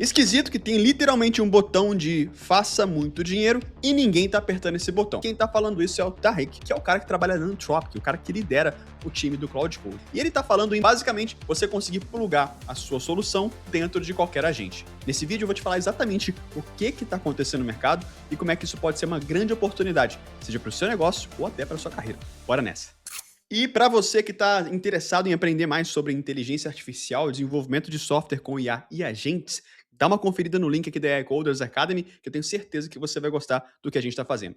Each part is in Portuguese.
Esquisito que tem literalmente um botão de faça muito dinheiro e ninguém tá apertando esse botão. Quem tá falando isso é o Tarek, que é o cara que trabalha na Anthropic, o cara que lidera o time do Cloud Code. E ele tá falando em basicamente você conseguir plugar a sua solução dentro de qualquer agente. Nesse vídeo eu vou te falar exatamente o que tá acontecendo no mercado e como é que isso pode ser uma grande oportunidade, seja para o seu negócio ou até para sua carreira. Bora nessa! E para você que está interessado em aprender mais sobre inteligência artificial, desenvolvimento de software com IA e agentes, dá uma conferida no link aqui da AI Coders Academy, que eu tenho certeza que você vai gostar do que a gente está fazendo.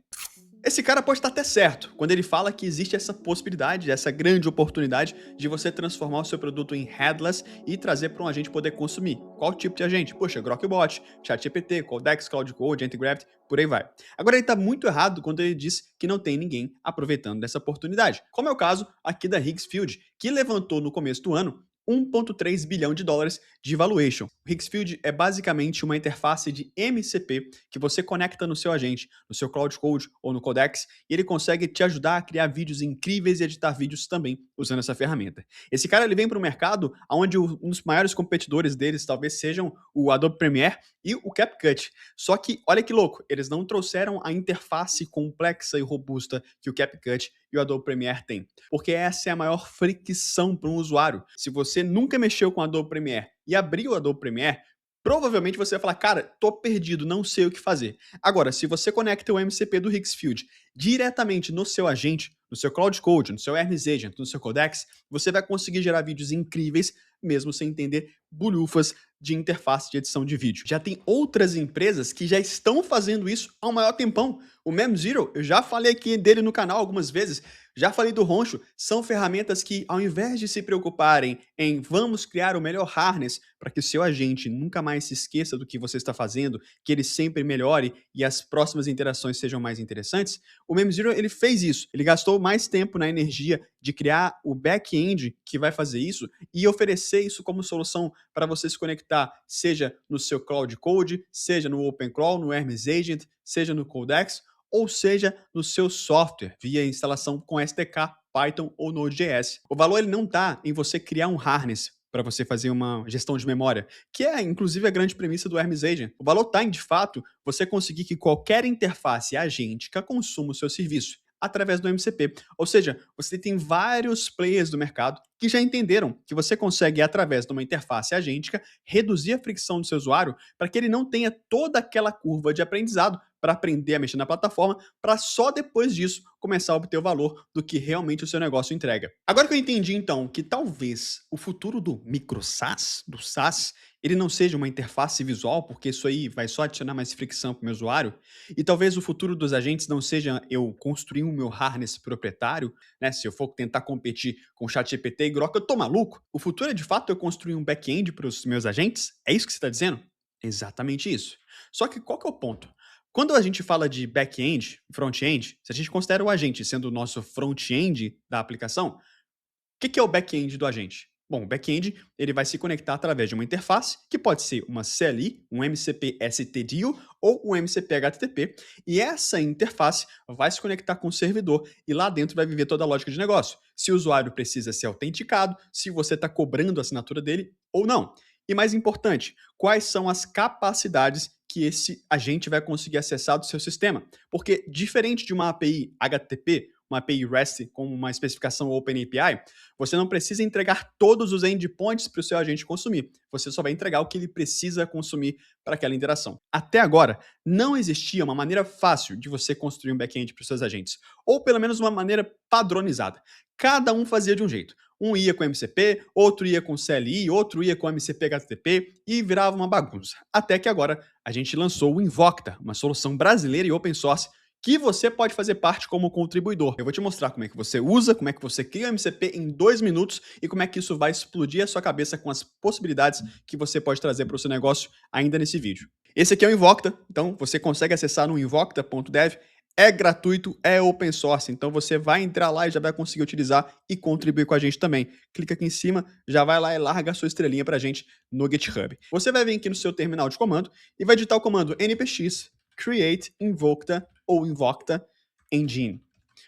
Esse cara pode estar até certo quando ele fala que existe essa possibilidade, essa grande oportunidade de você transformar o seu produto em headless e trazer para um agente poder consumir. Qual tipo de agente? Poxa, Grokbot, ChatGPT, Codex, Cloud Code, Antigravity, por aí vai. Agora ele está muito errado quando ele diz que não tem ninguém aproveitando dessa oportunidade, como é o caso aqui da Higgs Field, que levantou no começo do ano 1,3 bilhão de dólares de valuation. O Higgs Field é basicamente uma interface de MCP que você conecta no seu agente, no seu Cloud Code ou no Codex, e ele consegue te ajudar a criar vídeos incríveis e editar vídeos também usando essa ferramenta. Esse cara ele vem para o mercado onde um dos maiores competidores deles talvez sejam o Adobe Premiere e o CapCut. Só que, olha que louco, eles não trouxeram a interface complexa e robusta que o CapCut e o Adobe Premiere têm. Porque essa é a maior fricção para um usuário. Se você nunca mexeu com o Adobe Premiere e abriu o Adobe Premiere, provavelmente você vai falar, cara, tô perdido, não sei o que fazer. Agora, se você conecta o MCP do Higgs Field diretamente no seu agente, no seu Cloud Code, no seu Hermes Agent, no seu Codex, você vai conseguir gerar vídeos incríveis, mesmo sem entender bulhufas de interface de edição de vídeo. Já tem outras empresas que já estão fazendo isso há um maior tempão. O MemZero, eu já falei aqui dele no canal algumas vezes, já falei do Roncho, são ferramentas que, ao invés de se preocuparem em vamos criar o melhor harness para que o seu agente nunca mais se esqueça do que você está fazendo, que ele sempre melhore e as próximas interações sejam mais interessantes, o MemZero ele fez isso. Ele gastou mais tempo na energia de criar o back-end que vai fazer isso e oferecer isso como solução para você se conectar, seja no seu Cloud Code, seja no OpenCrawl, no Hermes Agent, seja no Codex, ou seja no seu software, via instalação com SDK, Python ou Node.js. O valor ele não está em você criar um harness para você fazer uma gestão de memória, que é inclusive a grande premissa do Hermes Agent. O valor está em, de fato, você conseguir que qualquer interface agêntica consuma o seu serviço através do MCP. Ou seja, você tem vários players do mercado que já entenderam que você consegue, através de uma interface agêntica, reduzir a fricção do seu usuário para que ele não tenha toda aquela curva de aprendizado para aprender a mexer na plataforma, para só depois disso começar a obter o valor do que realmente o seu negócio entrega. Agora que eu entendi, então, que talvez o futuro do micro SaaS, do SaaS, ele não seja uma interface visual, porque isso aí vai só adicionar mais fricção para o meu usuário, e talvez o futuro dos agentes não seja eu construir o meu harness proprietário, né? Se eu for tentar competir com ChatGPT e Grok, eu tô maluco? O futuro é de fato eu construir um back-end para os meus agentes? É isso que você está dizendo? Exatamente isso. Só que qual que é o ponto? Quando a gente fala de back-end, front-end, se a gente considera o agente sendo o nosso front-end da aplicação, o que é o back-end do agente? Bom, o back-end ele vai se conectar através de uma interface, que pode ser uma CLI, um MCP STDIO ou um MCP HTTP, e essa interface vai se conectar com o servidor e lá dentro vai viver toda a lógica de negócio. Se o usuário precisa ser autenticado, se você está cobrando a assinatura dele ou não. E mais importante, quais são as capacidades que esse agente vai conseguir acessar do seu sistema? Porque diferente de uma API HTTP, uma API REST com uma especificação OpenAPI, você não precisa entregar todos os endpoints para o seu agente consumir. Você só vai entregar o que ele precisa consumir para aquela interação. Até agora, não existia uma maneira fácil de você construir um back-end para os seus agentes, ou pelo menos uma maneira padronizada. Cada um fazia de um jeito. Um ia com MCP, outro ia com CLI, outro ia com MCP HTTP e virava uma bagunça. Até que agora a gente lançou o Invocta, uma solução brasileira e open source que você pode fazer parte como contribuidor. Eu vou te mostrar como é que você usa, como é que você cria o MCP em 2 minutos e como é que isso vai explodir a sua cabeça com as possibilidades que você pode trazer para o seu negócio ainda nesse vídeo. Esse aqui é o Invocta, então você consegue acessar no invocta.dev. É gratuito, é open source, então você vai entrar lá e já vai conseguir utilizar e contribuir com a gente também. Clica aqui em cima, já vai lá e larga a sua estrelinha pra gente no GitHub. Você vai vir aqui no seu terminal de comando e vai digitar o comando npx create invocta ou invocta engine.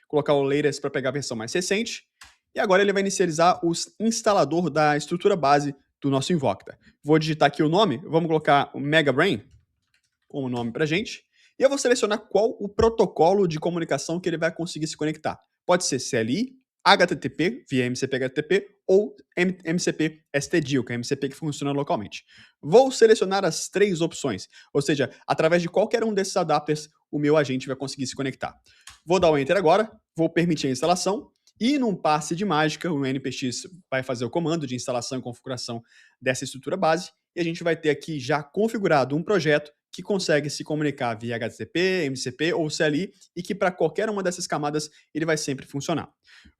Colocar o latest para pegar a versão mais recente. E agora ele vai inicializar o instalador da estrutura base do nosso Invocta. Vou digitar aqui o nome, vamos colocar o MegaBrain como nome pra gente, e eu vou selecionar qual o protocolo de comunicação que ele vai conseguir se conectar. Pode ser CLI, HTTP, via MCP HTTP, ou MCP STDIO, que é MCP que funciona localmente. Vou selecionar as 3 opções, ou seja, através de qualquer um desses adapters, o meu agente vai conseguir se conectar. Vou dar o Enter agora, vou permitir a instalação, e num passe de mágica, o NPX vai fazer o comando de instalação e configuração dessa estrutura base, e a gente vai ter aqui já configurado um projeto que consegue se comunicar via HTTP, MCP ou CLI e que para qualquer uma dessas camadas ele vai sempre funcionar.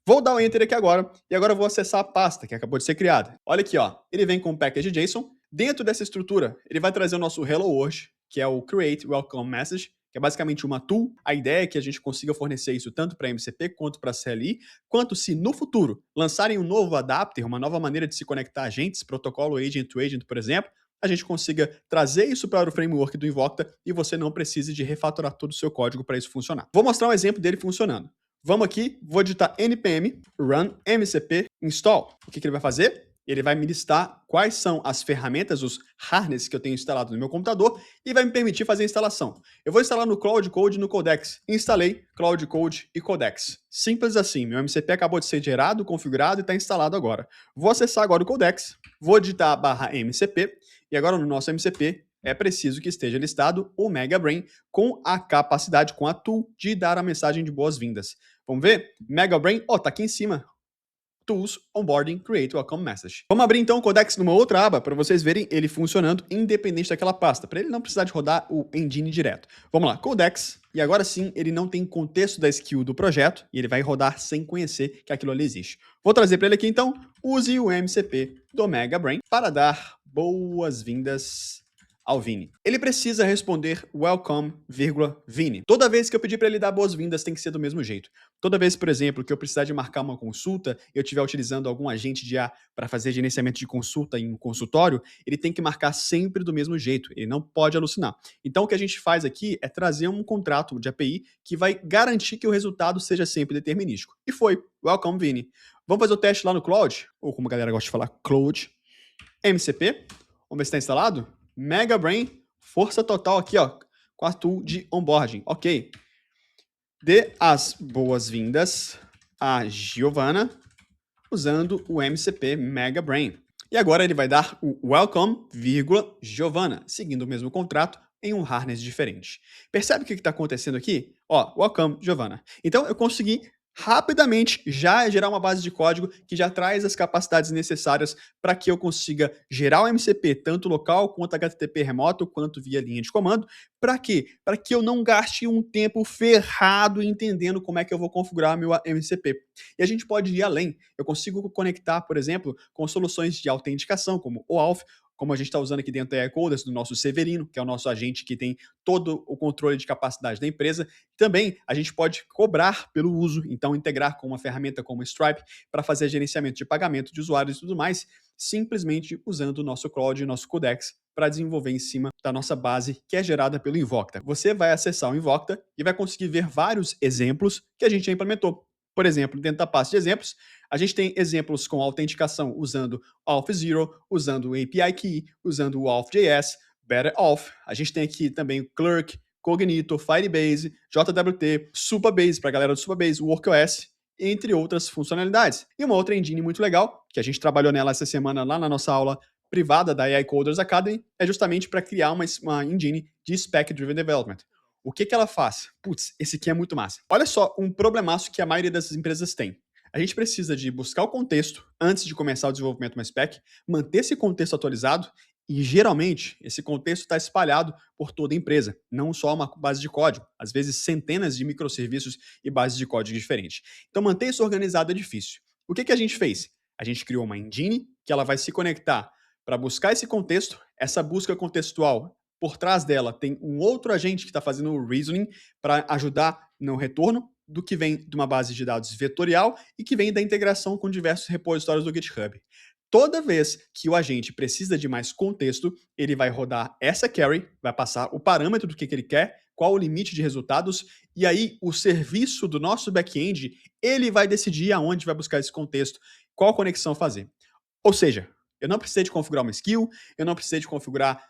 Vou dar o Enter aqui agora e agora eu vou acessar a pasta que acabou de ser criada. Olha aqui, ó, ele vem com um package JSON. Dentro dessa estrutura, ele vai trazer o nosso Hello World, que é o Create Welcome Message, que é basicamente uma tool. A ideia é que a gente consiga fornecer isso tanto para MCP quanto para CLI, quanto se no futuro lançarem um novo adapter, uma nova maneira de se conectar a agentes, protocolo agent to agent, por exemplo, a gente consiga trazer isso para o framework do Invocta e você não precise de refatorar todo o seu código para isso funcionar. Vou mostrar um exemplo dele funcionando. Vamos aqui, vou digitar npm run mcp install. O que ele vai fazer? Ele vai me listar quais são as ferramentas, os harnesses que eu tenho instalado no meu computador e vai me permitir fazer a instalação. Eu vou instalar no Cloud Code e no Codex. Instalei Cloud Code e Codex. Simples assim, meu MCP acabou de ser gerado, configurado e está instalado agora. Vou acessar agora o Codex, vou digitar /mcp e agora no nosso MCP é preciso que esteja listado o MegaBrain com a capacidade, com a tool de dar a mensagem de boas-vindas. Vamos ver? MegaBrain, tá aqui em cima. Tools, Onboarding, Create Welcome Message. Vamos abrir então o Codex numa outra aba para vocês verem ele funcionando independente daquela pasta, para ele não precisar de rodar o engine direto. Vamos lá, Codex, e agora sim ele não tem contexto da skill do projeto e ele vai rodar sem conhecer que aquilo ali existe. Vou trazer para ele aqui então, use o MCP do MegaBrain para dar boas-vindas ao Vini. Ele precisa responder welcome, Vini. Toda vez que eu pedir para ele dar boas-vindas, tem que ser do mesmo jeito. Toda vez, por exemplo, que eu precisar de marcar uma consulta e eu estiver utilizando algum agente de IA para fazer gerenciamento de consulta em um consultório, ele tem que marcar sempre do mesmo jeito. Ele não pode alucinar. Então, o que a gente faz aqui é trazer um contrato de API que vai garantir que o resultado seja sempre determinístico. E foi. Welcome, Vini. Vamos fazer o teste lá no Cloud, ou como a galera gosta de falar, Cloud, MCP. Vamos ver se está instalado. MegaBrain, força total aqui, ó, com a tool de onboarding. Ok. Dê as boas-vindas a Giovanna usando o MCP MegaBrain. E agora ele vai dar o welcome, Giovanna, seguindo o mesmo contrato em um harness diferente. Percebe o que está acontecendo aqui? Ó, welcome, Giovanna. Então eu consegui rapidamente já gerar uma base de código que já traz as capacidades necessárias para que eu consiga gerar o MCP tanto local quanto HTTP remoto, quanto via linha de comando. Para quê? Para que eu não gaste um tempo ferrado entendendo como é que eu vou configurar meu MCP. E a gente pode ir além. Eu consigo conectar, por exemplo, com soluções de autenticação, como o OAuth, como a gente está usando aqui dentro da AI Coders, do nosso Severino, que é o nosso agente que tem todo o controle de capacidade da empresa. Também a gente pode cobrar pelo uso, então integrar com uma ferramenta como o Stripe para fazer gerenciamento de pagamento de usuários e tudo mais, simplesmente usando o nosso Cloud e o nosso Codex para desenvolver em cima da nossa base que é gerada pelo Invocta. Você vai acessar o Invocta e vai conseguir ver vários exemplos que a gente já implementou. Por exemplo, dentro da pasta de exemplos, a gente tem exemplos com autenticação usando Auth0, usando o API Key, usando o Auth.js, BetterAuth. A gente tem aqui também o Clerk, Cognito, Firebase, JWT, Supabase para a galera do Supabase, WorkOS, entre outras funcionalidades. E uma outra engine muito legal, que a gente trabalhou nela essa semana lá na nossa aula privada da AI Coders Academy, é justamente para criar uma engine de Spec-Driven Development. O que ela faz? Putz, esse aqui é muito massa. Olha só um problemaço que a maioria dessas empresas tem. A gente precisa de buscar o contexto antes de começar o desenvolvimento de uma spec, manter esse contexto atualizado e, geralmente, esse contexto está espalhado por toda a empresa, não só uma base de código, às vezes centenas de microserviços e bases de código diferentes. Então, manter isso organizado é difícil. O que a gente fez? A gente criou uma engine que ela vai se conectar para buscar esse contexto, essa busca contextual. Por trás dela tem um outro agente que está fazendo o reasoning para ajudar no retorno do que vem de uma base de dados vetorial e que vem da integração com diversos repositórios do GitHub. Toda vez que o agente precisa de mais contexto, ele vai rodar essa query, vai passar o parâmetro do que ele quer, qual o limite de resultados, e aí o serviço do nosso back-end, ele vai decidir aonde vai buscar esse contexto, qual conexão fazer. Ou seja, Eu não precisei de configurar uma skill, eu não precisei de configurar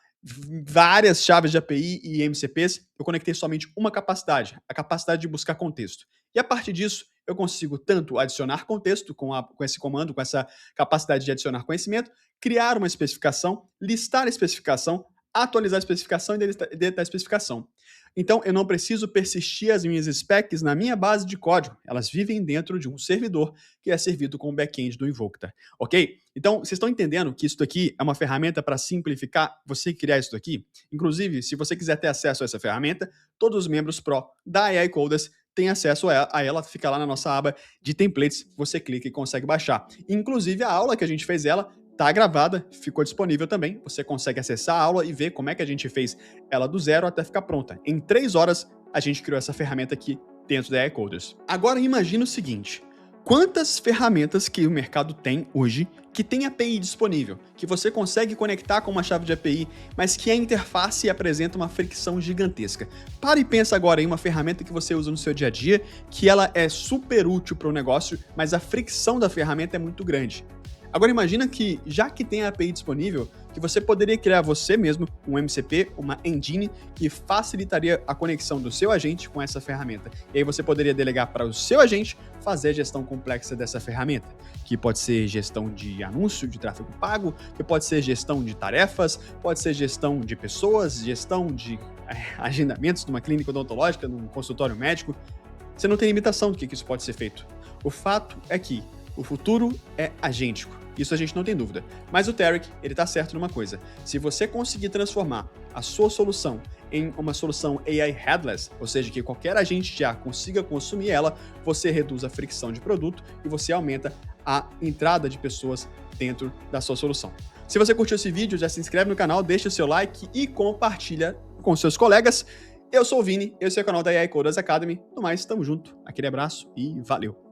várias chaves de API e MCPs, eu conectei somente uma capacidade, a capacidade de buscar contexto. E a partir disso, eu consigo tanto adicionar contexto com esse comando, com essa capacidade de adicionar conhecimento, criar uma especificação, listar a especificação, atualizar a especificação e deletar a especificação. Então, eu não preciso persistir as minhas specs na minha base de código. Elas vivem dentro de um servidor que é servido com o back-end do Invokta, ok? Então, vocês estão entendendo que isso aqui é uma ferramenta para simplificar você criar isso aqui? Inclusive, se você quiser ter acesso a essa ferramenta, todos os membros Pro da AI Coders têm acesso a ela, fica lá na nossa aba de templates, você clica e consegue baixar. Inclusive, a aula que a gente fez ela tá gravada, ficou disponível também. Você consegue acessar a aula e ver como é que a gente fez ela do zero até ficar pronta. Em 3 horas, a gente criou essa ferramenta aqui dentro da AI Coders. Agora, imagina o seguinte. Quantas ferramentas que o mercado tem hoje que tem API disponível, que você consegue conectar com uma chave de API, mas que a interface apresenta uma fricção gigantesca. Para e pensa agora em uma ferramenta que você usa no seu dia a dia, que ela é super útil para o negócio, mas a fricção da ferramenta é muito grande. Agora imagina que, já que tem a API disponível, que você poderia criar você mesmo um MCP, uma engine, que facilitaria a conexão do seu agente com essa ferramenta. E aí você poderia delegar para o seu agente fazer a gestão complexa dessa ferramenta, que pode ser gestão de anúncio, de tráfego pago, que pode ser gestão de tarefas, pode ser gestão de pessoas, gestão de agendamentos numa clínica odontológica, num consultório médico. Você não tem limitação do que isso pode ser feito. O fato é que o futuro é agêntico. Isso a gente não tem dúvida. Mas o Tarek, ele tá certo numa coisa. Se você conseguir transformar a sua solução em uma solução AI headless, ou seja, que qualquer agente já consiga consumir ela, você reduz a fricção de produto e você aumenta a entrada de pessoas dentro da sua solução. Se você curtiu esse vídeo, já se inscreve no canal, deixa o seu like e compartilha com seus colegas. Eu sou o Vini, esse é o canal da AI Coders Academy. No mais, tamo junto. Aquele abraço e valeu!